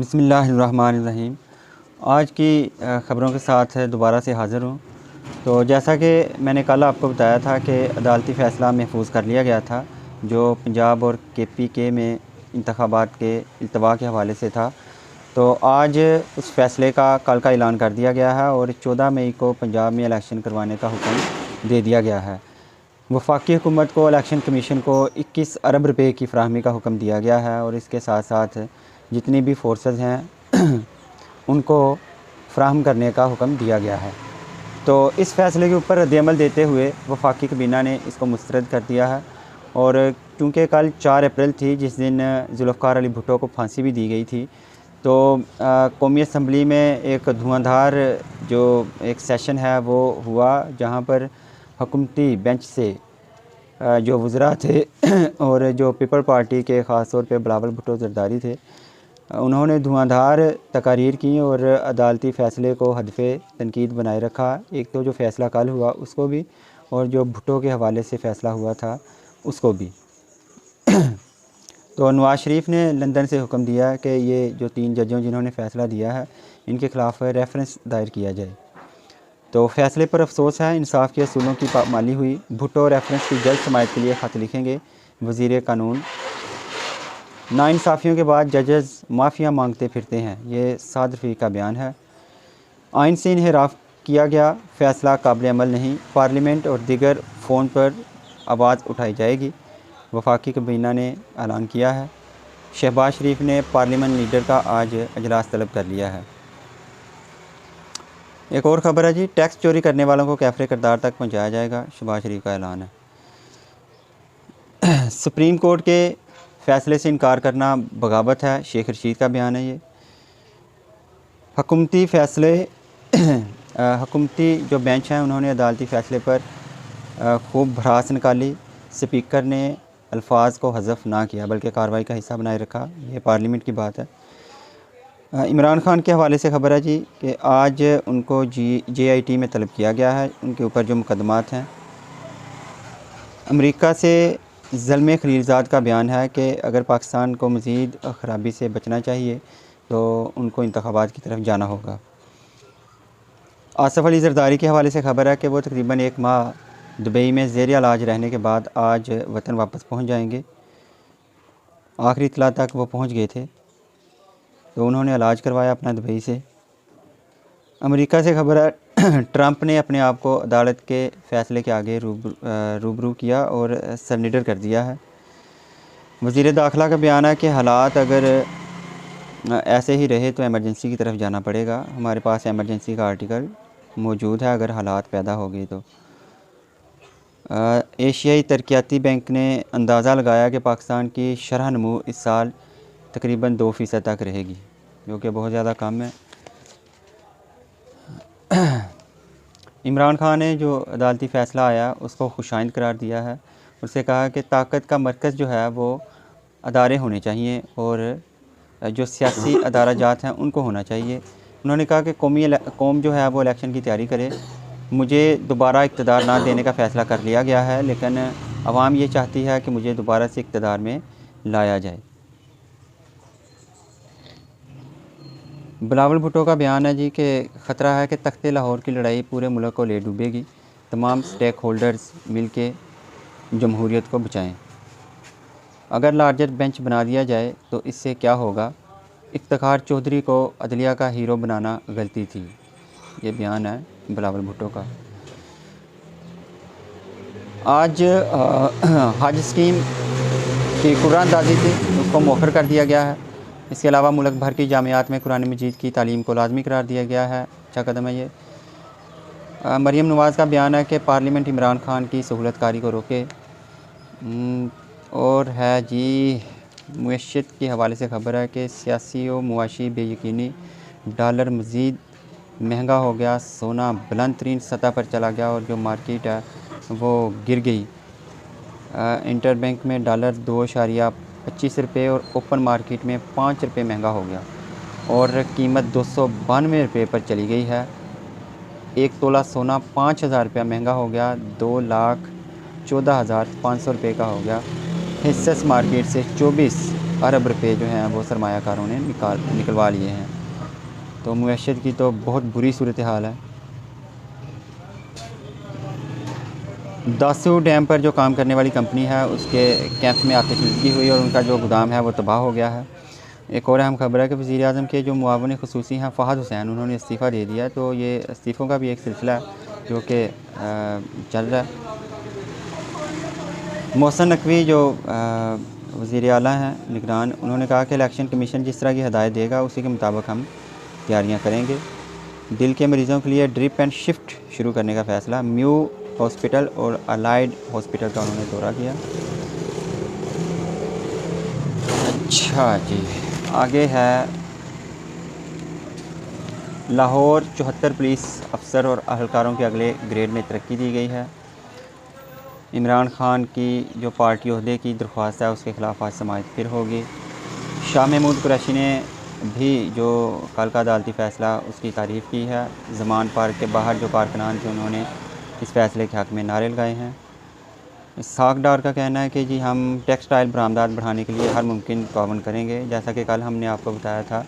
बिस्मिल्लाहिर्रहमानिर्रहीम। आज की ख़बरों के साथ दोबारा से हाज़िर हूँ। तो जैसा कि मैंने कल आपको बताया था कि अदालती फ़ैसला महफूज कर लिया गया था, जो पंजाब और केपीके में इंतखाबात के इल्तवा के हवाले से था। तो आज उस फ़ैसले का कल का ऐलान कर दिया गया है और 14 मई को पंजाब में इलेक्शन करवाने का हुक्म दे दिया गया है। वफाकी हुकूमत को इलेक्शन कमीशन को 21 अरब रुपए की फ़राहमी का हुक्म दिया गया है और इसके साथ साथ जितनी भी फोर्सेस हैं उनको फ़राहम करने का हुक्म दिया गया है। तो इस फ़ैसले के ऊपर रद्द-ए-अमल देते हुए वफाकी काबीना ने इसको मुस्तरद कर दिया है। और क्योंकि कल 4 अप्रैल थी, जिस दिन जुल्फ़िकार अली भुट्टो को फांसी भी दी गई थी, तो कौमी असम्बली में एक धुआंधार जो एक सेशन है वो हुआ, जहाँ पर हुकूमती बेंच से जो वज़रा थे और जो पीपल पार्टी के ख़ास तौर पे बिलावल भुट्टो ज़रदारी थे, उन्होंने धुआंधार तकारीर की और अदालती फ़ैसले को हदफ़े तनकीद बनाए रखा। एक तो जो फ़ैसला कल हुआ उसको भी, और जो भुट्टो के हवाले से फ़ैसला हुआ था उसको भी। तो नवाज़ शरीफ ने लंदन से हुक्म दिया कि ये जो 3 जजों जिन्होंने फ़ैसला दिया है, इनके ख़िलाफ़ रेफरेंस दायर किया जाए। तो फ़ैसले पर अफसोस है, इंसाफ के असूलों की पामाली हुई। भुट्टो रेफरेंस की जल्द समाअत के लिए ख़त लिखेंगे वज़ीर कानून। नाइंसाफ़ियों के बाद जजेस माफ़िया मांगते फिरते हैं, ये साद रफ़ीक का बयान है। आइन से इन्हिराफ किया गया फ़ैसला काबिल अमल नहीं, पार्लियामेंट और दीगर फ़ोन पर आवाज़ उठाई जाएगी, वफाकी काबीना ने ऐलान किया है। शहबाज शरीफ ने पार्लियामेंट लीडर का आज अजलास तलब कर लिया है। एक और ख़बर है जी, टैक्स चोरी करने वालों को कैफ़रे किरदार तक पहुँचाया जाएगा, शहबाज शरीफ का ऐलान है। सुप्रीम कोर्ट के फ़ैसले से इनकार करना बगावत है, शेख रशीद का बयान है ये। हुकूमती फ़ैसले हुकूमती जो बेंच हैं उन्होंने अदालती फ़ैसले पर खूब भड़ास निकाली। स्पीकर ने अल्फाज को हज़फ ना किया बल्कि कार्रवाई का हिस्सा बनाए रखा, ये पार्लियामेंट की बात है। इमरान खान के हवाले से ख़बर है जी कि आज उनको JIT में तलब किया गया है, उनके ऊपर जो मुकदमात हैं। अमेरिका से ज़ल्मे खलीलज़ाद का बयान है कि अगर पाकिस्तान को मज़ीद ख़राबी से बचना चाहिए तो उनको इंतखाबात की तरफ जाना होगा। आसिफ अली ज़रदारी के हवाले से ख़बर है कि वो तकरीबन 1 माह दुबई में ज़ेर इलाज रहने के बाद आज वतन वापस पहुंच जाएंगे। आखिरी इत्तला तक वो पहुंच गए थे, तो उन्होंने इलाज करवाया अपना दुबई से। अमेरिका से ख़बर है ट्रंप ने अपने आप को अदालत के फ़ैसले के आगे रूबरू किया और सरेंडर कर दिया है। वज़ीर दाखिला का बयान है कि हालात अगर ऐसे ही रहे तो एमरजेंसी की तरफ जाना पड़ेगा। हमारे पास एमरजेंसी का आर्टिकल मौजूद है अगर हालात पैदा हो गए तो। एशियाई तरक्याती बैंक ने अंदाज़ा लगाया कि पाकिस्तान की शरह नमू इस साल तकरीबन 2% तक रहेगी, जो कि बहुत ज़्यादा कम है। इमरान खान ने जो अदालती फ़ैसला आया उसको खुशाइंद करार दिया है। उससे कहा कि ताकत का मरकज़ जो है वो अदारे होने चाहिए और जो सियासी अदारा जात हैं उनको होना चाहिए। उन्होंने कहा कि कौम जो है वो इलेक्शन की तैयारी करे। मुझे दोबारा इक़्तिदार ना देने का फ़ैसला कर लिया गया है, लेकिन अवाम ये चाहती है कि मुझे दोबारा से इक़्तिदार में लाया जाए। बिलावल भुट्टो का बयान है जी कि ख़तरा है कि तख्ते लाहौर की लड़ाई पूरे मुल्क को ले डूबेगी। तमाम स्टेक होल्डर्स मिल के जमहूरियत को बचाएं। अगर लार्जर बेंच बना दिया जाए तो इससे क्या होगा, इफ्तिखार चौधरी को अदलिया का हीरो बनाना गलती थी, ये बयान है बिलावल भुट्टो का। आज हज स्कीम की कुरानदाजी थी, उसको मौखर कर दिया गया है। इसके अलावा मुल्क भर की जामियात में कुरान मजीद की तालीम को लाजमी करार दिया गया है, अच्छा कदम है ये। मरीम नवाज़ का बयान है कि पार्लियामेंट इमरान खान की सहूलतकारी को रोके। और है जी, मुआशियत के हवाले से ख़बर है कि सियासी व मुआशी बेयकीनी, डॉलर मज़ीद महंगा हो गया, सोना बुलंद तरीन सतह पर चला गया और जो मार्केट है वो गिर गई। इंटर बैंक में डॉलर 2.25 रुपये और ओपन मार्केट में 5 रुपये महंगा हो गया और कीमत 292 रुपये पर चली गई है। 1 तोला सोना 5,000 रुपया महंगा हो गया, 2,14,500 रुपये का हो गया हिस्सेस मार्केट से 24 अरब रुपए जो हैं वो सरमायाकारों ने निकलवा लिए हैं। तो मुआशरत की तो बहुत बुरी सूरत हाल है। दासू डैम पर जो काम करने वाली कंपनी है उसके कैंप में आतिशबाजी हुई और उनका जो गोदाम है वो तबाह हो गया है। एक और अहम खबर है कि वज़ीर आज़म के जो मुआवन ख़ुसूसी हैं फ़हद हुसैन, उन्होंने इस्तीफ़ा दे दिया। तो ये इस्तीफ़ों का भी एक सिलसिला है जो कि चल रहा है। मोहसिन नकवी जो वज़ीर आला हैं निगरान, उन्होंने कहा कि इलेक्शन कमीशन जिस तरह की हदायत देगा उसी के मुताबिक हम तैयारियाँ करेंगे। दिल के मरीज़ों के लिए ड्रिप एंड शिफ्ट शुरू करने का फ़ैसला। म्यू हॉस्पिटल और अलाइड हॉस्पिटल का उन्होंने दौरा किया। अच्छा जी, आगे है लाहौर 74 पुलिस अफसर और अहलकारों के अगले ग्रेड में तरक्की दी गई है। इमरान खान की जो पार्टी ओहदे की दरख्वास्त है उसके ख़िलाफ़ आज समाअत फिर होगी। शाह महमूद कुरैशी ने भी जो कल का अदालती फ़ैसला उसकी तारीफ़ की है। ज़मान पार्क के बाहर जो कारकुनान थे उन्होंने इस फ़ैसले के हक़ में नारे लगाए हैं। इसहाक डार का कहना है कि जी हम टेक्सटाइल बरामदात बढ़ाने के लिए हर मुमकिन ताउन करेंगे। जैसा कि कल हमने आपको बताया था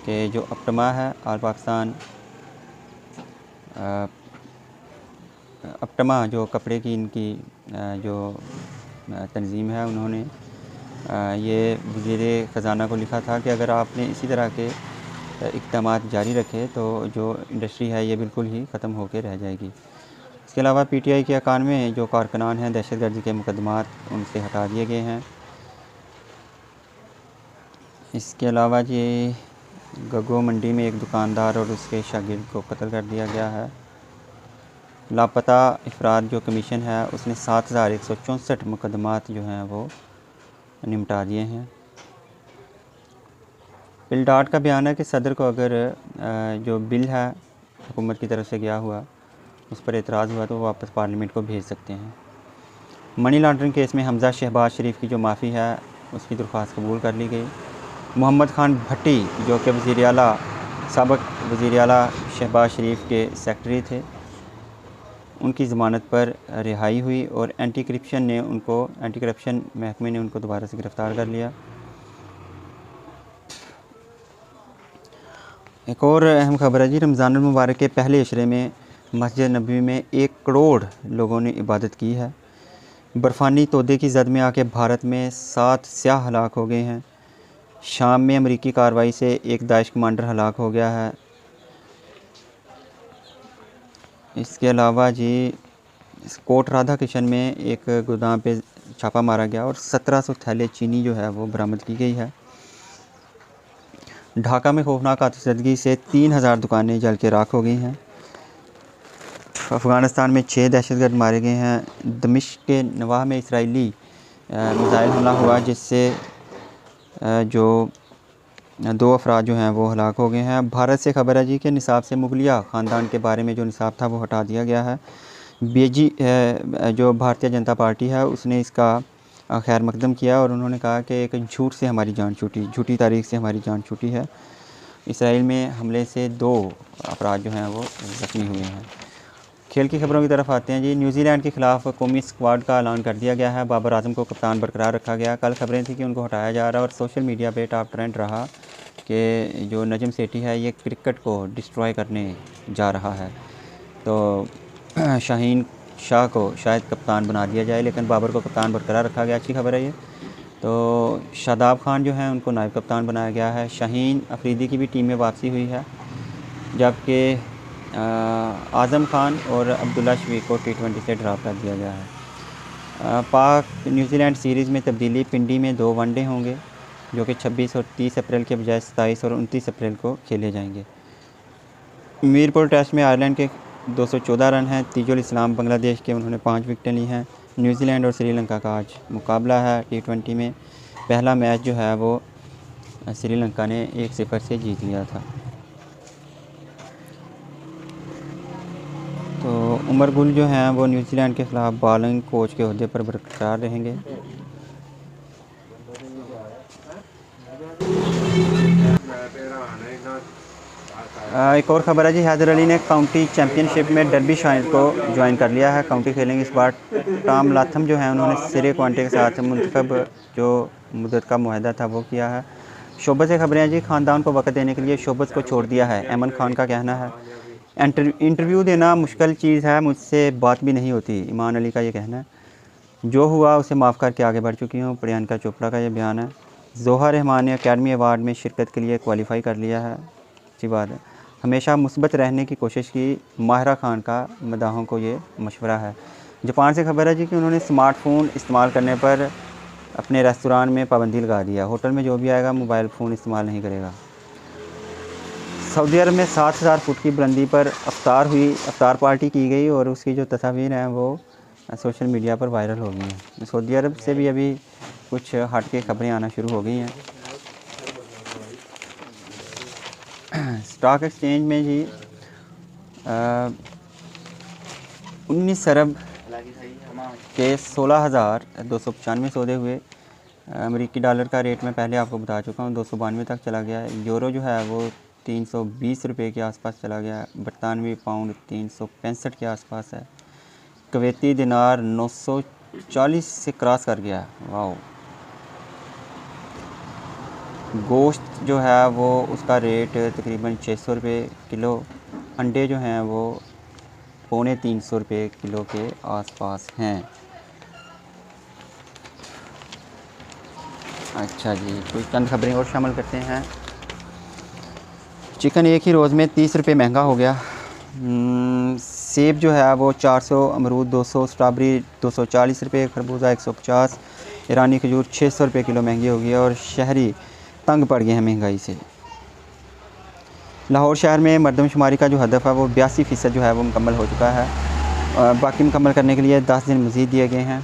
कि जो अपटमा है ऑल पाकिस्तान अपटमा जो कपड़े की इनकी जो तंजीम है, उन्होंने ये वज़ीर ख़ज़ाना को लिखा था कि अगर आपने इसी तरह के इक़दामात जारी रखे तो जो इंडस्ट्री है ये बिल्कुल ही ख़त्म होकर रह जाएगी। इसके अलावा पीटीआई के 91 जो कारकुनान हैं दहशतगर्दी के मुकदमात उनसे हटा दिए गए हैं। इसके अलावा जी गगो मंडी में एक दुकानदार और उसके शागिर्द को कत्ल कर दिया गया है। लापता अफराद जो कमीशन है उसने 7164 मुकदमात जो हैं वो निपटा दिए हैं। बिल डाट का बयान है कि सदर को अगर जो बिल है हुकूमत की तरफ से गया हुआ उस पर एतराज़ हुआ तो वो वापस पार्लियामेंट को भेज सकते हैं। मनी लॉन्ड्रिंग केस में हमज़ा शहबाज शरीफ की जो माफ़ी है उसकी दरख्वास्त कबूल कर ली गई। मोहम्मद खान भट्टी जो कि वज़ीर आला साबिक़ वज़ीर आला शहबाज शरीफ के सेक्रेटरी थे, उनकी ज़मानत पर रिहाई हुई और एंटी करप्शन महकमे ने उनको दोबारा से गिरफ़्तार कर लिया। एक और अहम खबर है जी, रमज़ान मुबारक के पहले इशरे में मस्जिद नबवी में 1 करोड़ लोगों ने इबादत की है। बर्फ़ानी तोदे की जद में आके भारत में 7 सियाह हलाक हो गए हैं। शाम में अमरीकी कार्रवाई से एक दाइश कमांडर हलाक हो गया है। इसके अलावा जी कोट राधा किशन में एक गोदाम पे छापा मारा गया और 1700 थैले चीनी जो है वो बरामद की गई है। ढाका में खौफनाक आतिशबाजी से 3000 दुकानें जल के राख हो गई हैं। अफ़गानिस्तान में 6 दहशतगर्द मारे गए हैं। दमिश्क के नवाह में इसराइली मिसाइल हमला हुआ जिससे जो 2 अफराद जो हैं वो हलाक हो गए हैं। भारत से खबर है जी कि निसाब से मुगलिया ख़ानदान के बारे में जो निसाब था वो हटा दिया गया है। बीजेपी जो भारतीय जनता पार्टी है उसने इसका खैर मकदम किया और उन्होंने कहा कि एक झूठ से हमारी जान छूटी, झूठी तारीख से हमारी जान छूटी है। इसराइल में हमले से 2 अफराद जो हैं वो ज़ख्मी हुए हैं। खेल की खबरों की तरफ आते हैं जी। न्यूजीलैंड के ख़िलाफ़ कौमी स्क्वाड का ऐलान कर दिया गया है। बाबर आजम को कप्तान बरकरार रखा गया। कल खबरें थी कि उनको हटाया जा रहा है और सोशल मीडिया पे टॉप ट्रेंड रहा कि जो नजम सेठी है ये क्रिकेट को डिस्ट्रॉय करने जा रहा है, तो शाहीन शाह को शायद कप्तान बना दिया जाए, लेकिन बाबर को कप्तान बरकरार रखा गया। अच्छी खबर है ये। तो शादाब खान जो है उनको नायब कप्तान बनाया गया है। शाहीन अफरीदी की भी टीम में वापसी हुई है, जबकि आज़म खान और अब्दुल्ला शफीक को T20 से ड्रॉप कर दिया गया है। पाक न्यूजीलैंड सीरीज़ में तब्दीली, पिंडी में 2 वनडे होंगे जो कि 26 और 30 अप्रैल के बजाय 27 और 29 अप्रैल को खेले जाएंगे। मीरपुर टेस्ट में आयरलैंड के 214 रन हैं। तीजुल इस्लाम बांग्लादेश के, उन्होंने 5 विकेटें ली हैं। न्यूजीलैंड और श्रीलंका का आज मुकाबला है T20 में। पहला मैच जो है वो श्रीलंका ने 1-0 से जीत लिया था। तो उमर गुल जो हैं वो न्यूजीलैंड के ख़िलाफ़ बॉलिंग कोच के ओहदे पर बरकरार रहेंगे। एक और ख़बर है जी, हैदर अली ने काउंटी चैम्पियनशिप में डर्बी शायर को ज्वाइन कर लिया है। काउंटी खेलेंगे इस बार। टॉम लाथम जो है उन्होंने सिरे क्वांटे के साथ मुंतखब जो मुद्दत का मुआहदा था वो किया है। शोबत से खबरें हैं जी, ख़ानदान को वक़्त देने के लिए शोबत को छोड़ दिया है, ऐमन खान का कहना है। इंटरव्यू देना मुश्किल चीज़ है, मुझसे बात भी नहीं होती, ईमान अली का ये कहना है। जो हुआ उसे माफ़ करके आगे बढ़ चुकी हूँ, प्रियंका चोपड़ा का ये बयान है। जोहा रहमान ने एकेडमी अवार्ड में शिरकत के लिए क्वालिफ़ाई कर लिया है, अच्छी बात है। हमेशा मुस्बत रहने की कोशिश की, माहिरा खान का मदाहों को ये मशवरा है। जापान से खबर है जी कि उन्होंने स्मार्टफ़ोन इस्तेमाल करने पर अपने रेस्तोरां में पाबंदी लगा दिया। होटल में जो भी आएगा मोबाइल फ़ोन इस्तेमाल नहीं करेगा। सऊदी अरब में 7000 फुट की बुलंदी पर अफ्तार पार्टी की गई और उसकी जो तस्वीर हैं वो सोशल मीडिया पर वायरल हो गई हैं। सऊदी अरब से भी अभी कुछ हट के खबरें आना शुरू हो गई हैं। स्टॉक एक्सचेंज में जी 19 अरब के 16,295 सौदे हुए। अमेरिकी डॉलर का रेट मैं पहले आपको बता चुका हूँ, 292 तक चला गया है। यूरो जो है वो 320 रुपये के आसपास चला गया है। बरतानवी पाउंड 365 के आसपास है। कुवैती दिनार 940 से क्रॉस कर गया है। वाह। गोश्त जो है वो उसका रेट तकरीबन 600 रुपये किलो। अंडे जो हैं वो 250 रुपये किलो के आसपास हैं। अच्छा जी, कुछ चंद खबरें और शामिल करते हैं। चिकन एक ही रोज़ में 30 रुपये महंगा हो गया। सेब जो है वो 400, अमरूद 200, स्ट्रॉबेरी 240 रुपये, खरबूजा 150, ईरानी खजूर 600 रुपये किलो महंगी हो गई है और शहरी तंग पड़ गए हैं महंगाई से। लाहौर शहर में मरदमशुमारी का जो हदफ है वो 82% जो है वो मुकम्मल हो चुका है। बाकी मुकम्मल करने के लिए 10 दिन मज़ीद दिए गए हैं।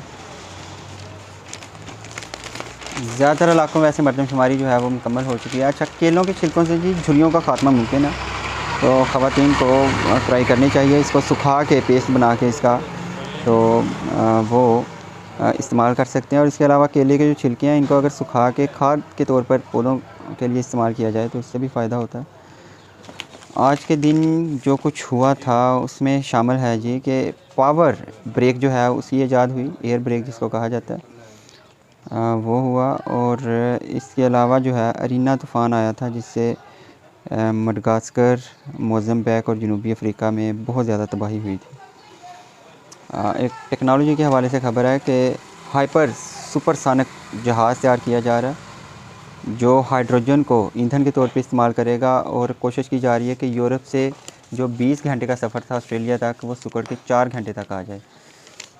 ज़्यादातर इलाकों में वैसे मरदमशुमारी जो है वो मुकम्मल हो चुकी है। अच्छा, केलों के छिलकों से जी झुर्रियों का ख़ात्मा मुमकिन है, तो ख़वातीन को ट्राई करनी चाहिए। इसको सुखा के पेस्ट बना के इसका तो वो इस्तेमाल कर सकते हैं। और इसके अलावा केले के जो छिलके हैं इनको अगर सुखा के खाद के तौर पर पौधों के लिए इस्तेमाल किया जाए तो उससे भी फ़ायदा होता है। आज के दिन जो कुछ हुआ था उसमें शामिल है जी कि पावर ब्रेक जो है उसकी ईजाद हुई, एयर ब्रेक जिसको कहा जाता है, वो हुआ। और इसके अलावा जो है अरीना तूफ़ान आया था जिससे मडगास्कर, मोज़म्बिक और जनूबी अफ्रीका में बहुत ज़्यादा तबाही हुई थी। एक टेक्नोलॉजी के हवाले से खबर है कि हाइपर सुपरसोनिक जहाज़ तैयार किया जा रहा है जो हाइड्रोजन को ईंधन के तौर पे इस्तेमाल करेगा। और कोशिश की जा रही है कि यूरोप से जो 20 घंटे का सफ़र था ऑस्ट्रेलिया तक, वो सुकड़ के 4 घंटे तक आ जाए।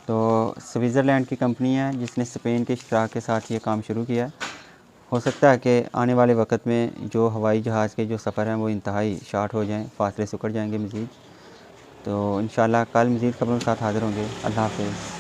तो स्विट्ज़रलैंड की कंपनी है जिसने स्पेन के इश्तराक के साथ ये काम शुरू किया। हो सकता है कि आने वाले वक्त में जो हवाई जहाज़ के जो सफ़र हैं वो इंतहाई शार्ट हो जाएं, फासले सिकुड़ जाएंगे मज़ीद। तो इंशाल्लाह कल मज़ीद खबरों के साथ हाज़िर होंगे। अल्लाह हाफ़िज़।